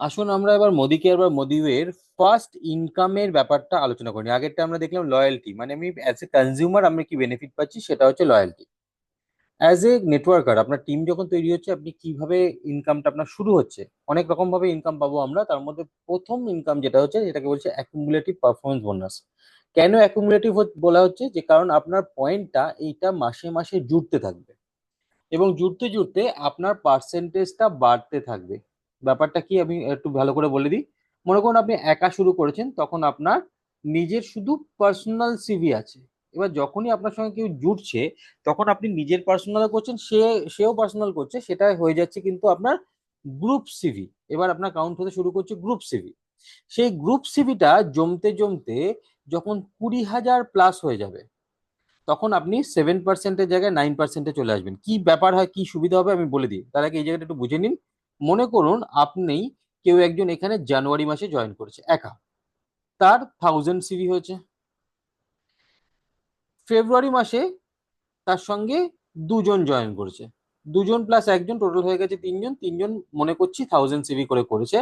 আসুন আমরা এবার মোদি কেয়ার বা মোদিওয়ের ফার্স্ট ইনকামের ব্যাপারটা আলোচনা করি। আগেরটা আমরা দেখলাম লয়্যালটি, মানে আমি অ্যাজ এ কনজিউমার আমি কি বেনিফিট পাচ্ছি, সেটা হচ্ছে লয়্যালটি। অ্যাজ এ নেটওয়ার্কার আপনার টিম যখন তৈরি হচ্ছে, আপনি কিভাবে ইনকামটা আপনার শুরু হচ্ছে। অনেক রকম ভাবে ইনকাম পাবো আমরা, তার মধ্যে প্রথম ইনকাম যেটা হচ্ছে যেটাকে বলছে অ্যাকুমুলেটিভ পারফরমেন্স বোনাস। কেন অ্যাকুমুলেটিভ বলা হচ্ছে, যে কারণ আপনার পয়েন্টটা এইটা মাসে মাসে জুড়তে থাকবে, এবং জুড়তে জুড়তে আপনার পার্সেন্টেজটা বাড়তে থাকবে। ব্যাপারটা কি আমি একটু ভালো করে বলে দিই। মনে করুন আপনি একা শুরু করেছেন, তখন আপনার নিজের শুধু পার্সোনাল সিভি আছে। এবার যখনই আপনার সঙ্গে কেউ জুড়ছে, তখন আপনি নিজের পার্সোনাল করছেন, সেও পার্সোনাল করছে, সেটা হয়ে যাচ্ছে কিন্তু আপনার গ্রুপ সিভি। এবার আপনার কাউন্ট হতে শুরু করছে গ্রুপ সিভি। সেই গ্রুপ সিভিটা জমতে জমতে যখন 20,000 প্লাস হয়ে যাবে, তখন আপনি 7%-এর জায়গায় 9%-এ চলে আসবেন। কি ব্যাপার হয়, কি সুবিধা হবে আমি বলে দিই, তার আগে এই জায়গাটা একটু বুঝে নিন। মনে করুন আপনি কেউ একজন এখানে জানুয়ারি মাসে জয়েন করেছে একা, তার 1000 সিভি হয়েছে। ফেব্রুয়ারি মাসে তার সঙ্গে দুজন জয়েন করেছে, দুজন প্লাস একজন, টোটাল হয়ে গেছে তিনজন। তিনজন মনে করছি 1000 সিভি করে করেছে,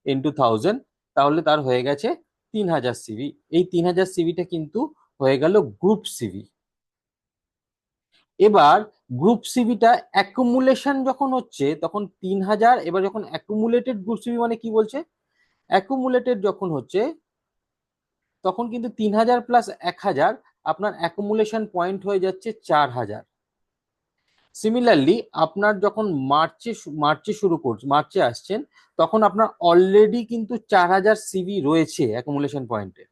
ইন্টু 1000, তাহলে তার হয়ে গেছে 3000 সিভি। এই 3000 সিভিটা কিন্তু হয়ে গেল গ্রুপ সিভি। এবার গ্রুপ সিভিটা অ্যাকুমুলেশন যখন হচ্ছে, তখন 3000, এবার যখন অ্যাকুমুলেটেড গ্রুপ সিভি মানে কি বলছে, অ্যাকুমুলেটেড যখন হচ্ছে, তখন কিন্তু 3000 প্লাস 1000, আপনার অ্যাকুমুলেশন পয়েন্ট হয়ে যাচ্ছে 4000। সিমিলারলি আপনার যখন মার্চে শুরু করছে, মার্চে আসছেন, তখন আপনার অলরেডি কিন্তু 4000 সিভি রয়েছে অ্যাকুমুলেশন পয়েন্টে।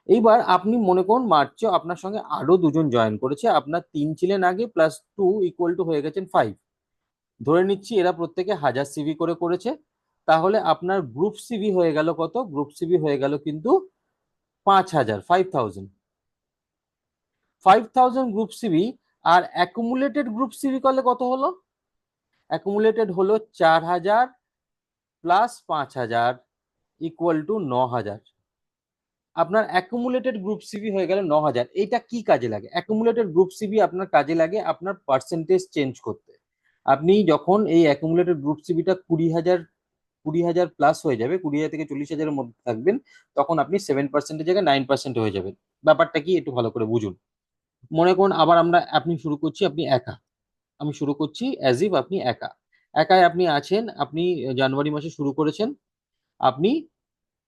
এইবার আপনি মনে করুন মার্চে আপনার সঙ্গে আরো দুজন জয়েন করেছে, আপনার তিন ছিলেন আগে, প্লাস টু ইকুয়াল টু হয়ে গেছেন 5। ধরে নিচ্ছি এরা প্রত্যেকে 1000 সিভি করে করেছে, তাহলে আপনার গ্রুপ সিভি হয়ে গেল কত, গ্রুপ সিভি হয়ে গেল কিন্তু 5000, 5000। 5000 গ্রুপ সিভি। আর অ্যাকুমুলেটেড গ্রুপ সিভি করলে কত হলো, অ্যাকুমুলেটেড হলো 4000 প্লাস 5000 ইকুয়াল টু 9000। আপনার অ্যাকুমুলেটেড গ্রুপ সিভি হয়ে গেল 9000। এইটা কি কাজে লাগে, অ্যাকুমুলেটেড গ্রুপ সিভি আপনার কাজে লাগে আপনার পার্সেন্টেজ চেঞ্জ করতে। আপনি যখন এই অ্যাকুমুলেটেড গ্রুপ সিভিটা 20,000 প্লাস হয়ে যাবে, 20,000 থেকে 40,000-এর মধ্যে থাকবেন, তখন আপনি 7%-এর জায়গায় 9% হয়ে যাবেন। ব্যাপারটা কি একটু ভালো করে বুঝুন। মনে করুন আবার আপনি শুরু করছি, আপনি একা, আমি শুরু করছি অ্যাজ ইফ আপনি একা, একাই আপনি আছেন, আপনি জানুয়ারি মাসে শুরু করেছেন। আপনি,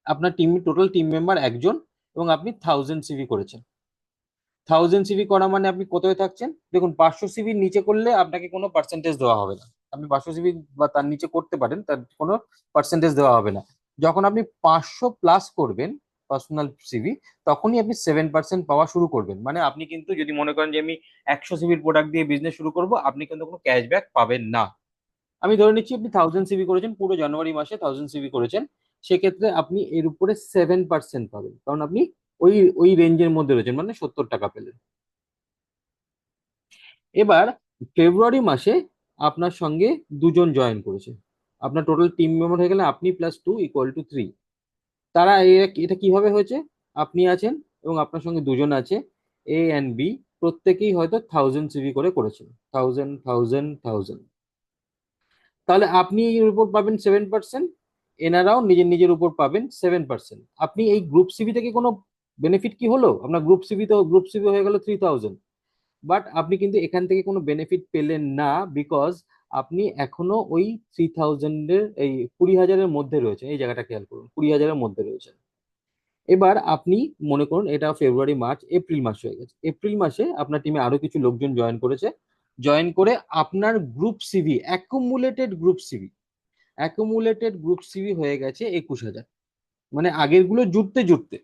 আপনার টোটাল টিম মেম্বার একজন, এবং আপনি 1000 সিভি করেছেন। 1000 সিভি করা মানে আপনি কোথায় থাকছেন, দেখুন 500 সিভির নিচে করলে আপনাকে কোনো পার্সেন্টেজ দেওয়া হবে না। আপনি 500 সিভি বা তার নিচে করতে পারেন, তার কোনো পার্সেন্টেজ দেওয়া হবে না। যখন আপনি 500 প্লাস করবেন পার্সোনাল সিভি, তখনই আপনি 7% পাওয়া শুরু করবেন। মানে আপনি কিন্তু যদি মনে করেন যে আমি 100 সিভির প্রোডাক্ট দিয়ে বিজনেস শুরু করব, আপনি কিন্তু কোনো ক্যাশব্যাক পাবেন না। আমি ধরে নিচ্ছি আপনি 1000 সিভি করেছেন, পুরো জানুয়ারি মাসে 1000 সিভি করেছেন, সেক্ষেত্রে আপনি এর উপরে 7% পাবেন, কারণ আপনি ওই ওই রেঞ্জের মধ্যে রয়েছেন, মানে 70 টাকা পেলেন। এবার ফেব্রুয়ারি মাসে আপনার সঙ্গে দুজন জয়েন করেছে, আপনার টোটাল টিম মেম্বার হয়ে গেলে আপনি প্লাস টু ইকুয়াল টু 3। তারা এটা কিভাবে হয়েছে, আপনি আছেন এবং আপনার সঙ্গে দুজন আছে, এ অ্যান্ড বি, প্রত্যেকেই হয়তো 1000 সিভি করে করেছেন, 1000, 1000, 1000। তাহলে আপনি এর উপর পাবেন 7%, এনারাও নিজের নিজের উপর পাবেন 7%। আপনি এই গ্রুপ সিভি থেকে কোনো বেনিফিট কি হলো, আপনার গ্রুপ সিভি হয়ে গেল 3000, বাট আপনি কিন্তু এখান থেকে কোনো বেনিফিট পেলেন না, বিকজ আপনি এখনো ওই 3000-এর, এই 20,000-এর মধ্যে রয়েছে। এই জায়গাটা খেয়াল করুন, 20,000-এর মধ্যে রয়েছে। এবার আপনি মনে করুন এটা ফেব্রুয়ারি, মার্চ, এপ্রিল মাস হয়ে গেছে। এপ্রিল মাসে আপনার টিমে আরো কিছু লোকজন জয়েন করেছে, জয়েন করে আপনার group CV, accumulated group CV হয়ে গেছে 21,000। মানে আগের গুলো জুড়তে জুড়তে,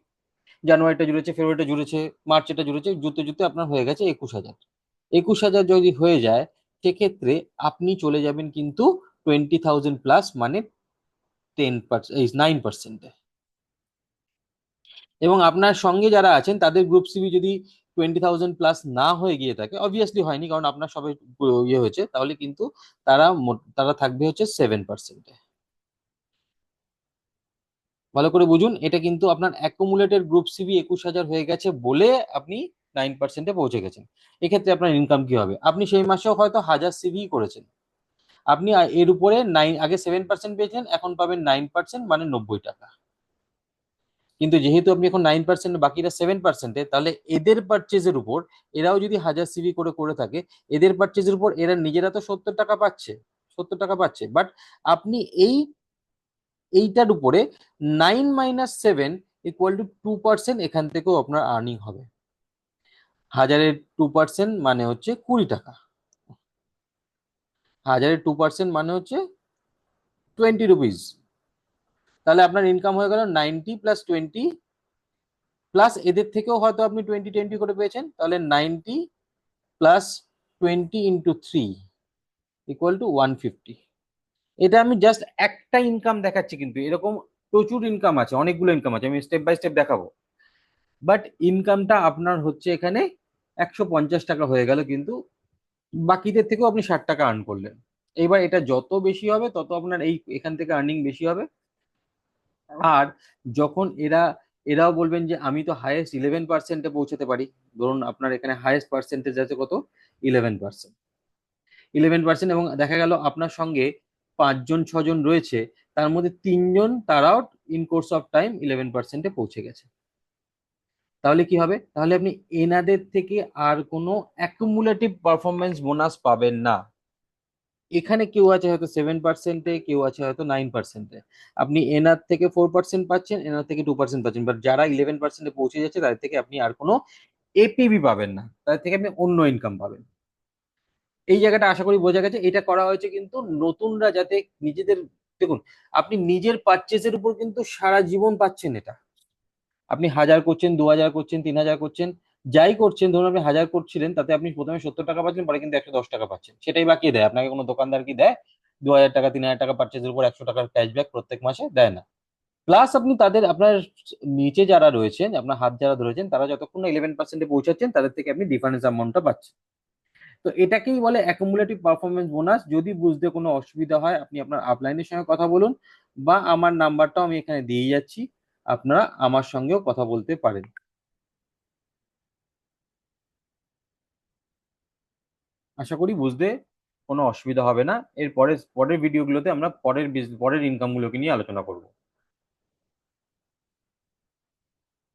জানুয়ারিটা জুড়েছে, ফেব্রুয়ারিটা জুড়েছে, মার্চ এটা জুড়েছে, জুড়তে জুড়তে আপনার হয়ে গেছে 21,000। 21,000 যদি হয়ে যায়, সেক্ষেত্রে আপনি চলে যাবেন কিন্তু 20,000 প্লাস, মানে 10%, এই 9%-এ। এবং আপনার সঙ্গে যারা আছেন তাদের গ্রুপ সিভি যদি 20,000 প্লাস না হয়ে গিয়ে থাকে, অবভিয়াসলি হয়নি কারণ আপনার সবাই ইয়ে হয়েছে, তাহলে কিন্তু তারা থাকবে হচ্ছে 7%-এ। ভালো করে বুঝুন, এটা কিন্তু আপনার অ্যাকুমুলেটেড গ্রুপ সিভি 21,000 হয়ে গেছে বলে আপনি 9%-এ পৌঁছে গেছেন। এক্ষেত্রে আপনার ইনকাম কি হবে, আপনি সেই মাসেও হয়তো 1000 সিভি করেছেন, আপনি এর উপরে আগে 7% পেয়েছেন, এখন পাবেন 9%, মানে 90 টাকা। কিন্তু যেহেতু আপনি এখন 9%, বাকিটা 7%, তাহলে এদের পারচেজের উপর, এরাও যদি 1000 সিভি করে করে থাকে, এদের পারচেজের উপর এরা নিজেরা তো 70 টাকা পাচ্ছে, 70 টাকা পাচ্ছে, বাট আপনি এইটার উপরে 9 - 7 = 2%, এখান থেকেও আপনার আর্নিং হবে। 1000-এর 2% মানে হচ্ছে 20 টাকা, 1000-এর 2% মানে হচ্ছে 20 রুপিস। তাহলে আপনার ইনকাম হয়ে গেল 90 + 20, প্লাস এদের থেকেও হয়তো আপনি 20 করে পেয়েছেন, তাহলে 90 + 20 × 3 = 150। এটা আমি জাস্ট একটা ইনকাম দেখাচ্ছি, কিন্তু এরকম প্রচুর ইনকাম আছে, অনেকগুলো ইনকাম আছে, আমি স্টেপ বাই স্টেপ দেখাবো। বাট ইনকামটা আপনার হচ্ছে এখানে 150 টাকা হয়ে গেল, কিন্তু বাকিদের থেকেও আপনি 60 টাকা আর্ন করলেন। এবার এটা যত বেশি হবে তত আপনার এখান থেকে আর্নিং বেশি হবে। আর যখন এরাও বলবেন যে আমি তো হাইয়েস্ট 11%-এ পৌঁছাতে পারি, ধরুন আপনার এখানে হাইয়েস্ট পার্সেন্টেজ আছে কত, 11%, 11%, এবং দেখা গেল আপনার সঙ্গে 5 জন 6 জন রয়েছে, তার মধ্যে 3 জন তারাও ইন কোর্স অফ টাইম 11%-এ পৌঁছে গেছে। তাহলে কি হবে, তাহলে আপনি এনাদের থেকে আর কোনো অ্যাকুমুলেটিভ পারফরমেন্স বোনাস পাবেন না। এখানে কেউ আছে হয়তো 7%-এ, কেউ আছে হয়তো 9%-এ, আপনি এনার থেকে 4% পাচ্ছেন, এনার থেকে 2% পাচ্ছেন, বাট যারা 11%-এ পৌঁছে যাচ্ছে তাদের থেকে আপনি আর কোনো এপিবি পাবেন না, তাদের থেকে আপনি অন্য ইনকাম পাবেন। এই জায়গাটা আশা করি বোঝা গেছে। এটা করা হয়েছে কিন্তু নতুনরা যাতে নিজেদের, দেখুন আপনি নিজের পারচেজের উপর কিন্তু সারা জীবন পাচ্ছেন এটা। আপনি 1000 করছেন, 2000 করছেন, 3000 করছেন, যাই করছেন, ধরুন আপনি 1000 করছিলেন, তাতে আপনি প্রথমে 70 টাকা পাচ্ছেন, পরে কিন্তু 110 টাকা পাচ্ছেন। সেটাই বাকি দেয় আপনাকে, কোনো দোকানদার কি দেয় 2000 টাকা 3000 টাকা পারচেজের উপর 100 টাকার ক্যাশব্যাক প্রত্যেক মাসে দেয় না। প্লাস আপনি আপনার নিচে যারা রয়েছেন, আপনার হাত যারা ধরেছেন, তারা যতক্ষণ না 11%-এ পৌঁছাচ্ছেন, তাদের থেকে আপনি ডিফারেন্স অ্যামাউন্টটা পাচ্ছেন। তো এটাকেই বলে অ্যাকুমুলেটিভ পারফরমেন্স বোনাস। যদি বুঝতে কোনো অসুবিধা হয়, আপনি আপনার আপলাইনের সঙ্গে কথা বলুন, বা আমার নাম্বারটাও আমি এখানে দিয়ে যাচ্ছি, আপনারা আমার সঙ্গেও কথা বলতে পারেন। আশা করি বুঝতে কোনো অসুবিধা হবে না। পরের ভিডিওগুলোতে আমরা পরের ইনকাম গুলোকে নিয়ে আলোচনা করব।